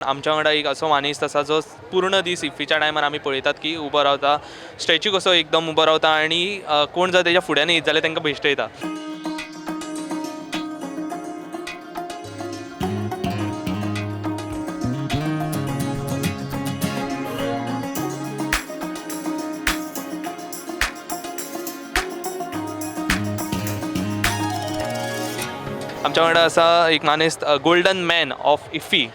आमच्या वांगडा एक असो मानीस आसा जो पूर्ण दीस इफ्फीच्या टायमार आमी पळयतात की उबो रावता, स्टॅच्यू कसो एकदम उबो रावता आनी कोण जर तेच्या फुड्यान येत जाल्यार तांकां भेश्टयता. आमच्या वांगडा आसा एक मानीस गोल्डन मैन ऑफ इफ्फी.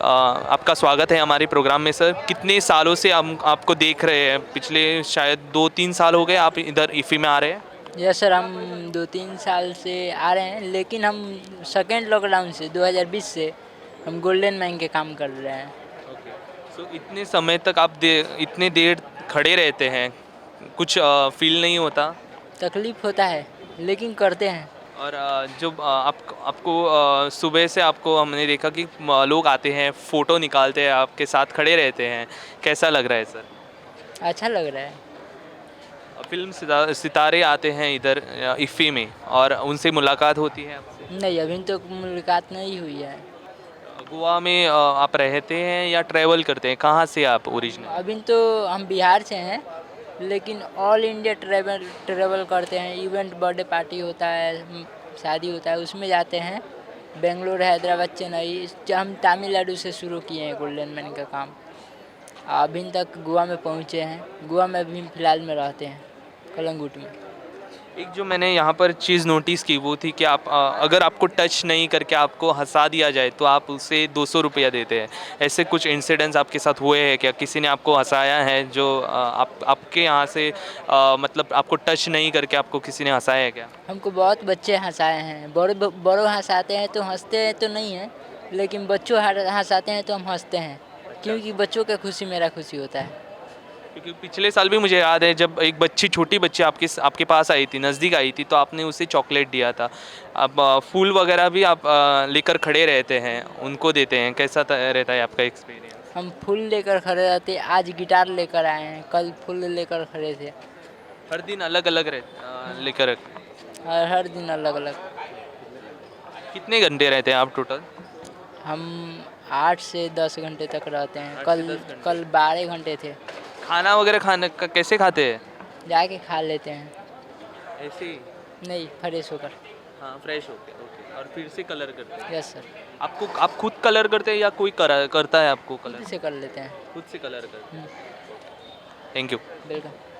आपका स्वागत है हमारे प्रोग्राम में सर. कितने सालों से हम आपको देख रहे हैं? पिछले शायद 2-3 साल हो गए आप इधर इफ्फी में आ रहे हैं. यस सर, हम 2-3 साल से आ रहे हैं, लेकिन हम सेकेंड लॉकडाउन से 2020 से हम गोल्डन मैन के काम कर रहे हैं. सो इतने समय तक आप इतने देर खड़े रहते हैं, कुछ फील नहीं होता? तकलीफ़ होता है, लेकिन करते हैं. और जो आपको सुबह से आपको हमने देखा कि लोग आते हैं, फ़ोटो निकालते हैं, आपके साथ खड़े रहते हैं, कैसा लग रहा है सर? अच्छा लग रहा है. फिल्म सितारे आते हैं इधर इफ्फी में और उनसे मुलाकात होती है आपसे? नहीं, अभी तो मुलाकात नहीं हुई है. गोवा में आप रहते हैं या ट्रैवल करते हैं? कहाँ से आप ओरिजिनल? अभी तो हम बिहार से हैं, लेकिन ऑल इंडिया ट्रैवल करते हैं. इवेंट, बर्थडे पार्टी होता है, शादी होता है, उसमें जाते हैं. बेंगलोर, हैदराबाद, चेन्नई. हम तमिलनाडु से शुरू किए हैं गोल्डन मैन का काम. अभी तक गोवा में पहुँचे हैं. गोवा में अभी फ़िलहाल में रहते हैं, कलंगुट में. एक जो मैंने यहाँ पर चीज़ नोटिस की वो थी कि आप अगर आपको टच नहीं करके आपको हंसा दिया जाए तो आप उसे 200 रुपया देते हैं. ऐसे कुछ इंसिडेंट्स आपके साथ हुए हैं क्या? किसी ने आपको हंसाया है जो आपके यहाँ से मतलब आपको टच नहीं करके आपको किसी ने हंसाया है क्या? हमको बहुत बच्चे हंसाए हैं. बड़ों हंसाते हैं तो हंसते हैं तो नहीं है, लेकिन बच्चों हंसाते हैं तो हम हंसते हैं, क्योंकि बच्चों का खुशी मेरा खुशी होता है. क्योंकि पिछले साल भी मुझे याद है जब एक छोटी बच्ची आपके पास आई थी, नज़दीक आई थी, तो आपने उसे चॉकलेट दिया था. अब फूल वगैरह भी आप लेकर खड़े रहते हैं, उनको देते हैं. कैसा रहता है आपका एक्सपीरियंस? हम फूल लेकर खड़े रहते. आज गिटार लेकर आए हैं, कल फूल लेकर खड़े थे. हर दिन अलग अलग लेकर? हर दिन अलग अलग. कितने घंटे रहते हैं आप टोटल? हम 8 से 10 घंटे तक रहते हैं. 8 से 10 घंटे. कल 12 घंटे थे. खाना वगैरह कैसे खाते हैं? जाके खा लेते हैं. ऐसे ही? नहीं, फ्रेश होकर. हाँ, फ्रेश होके. ओके. और फिर से कलर करते हैं? Yes sir. आप खुद कलर करते हैं या कोई करता है आपको कलर? से कर लेते हैं. खुद से कलर करते हैं. Thank you. वेलकम.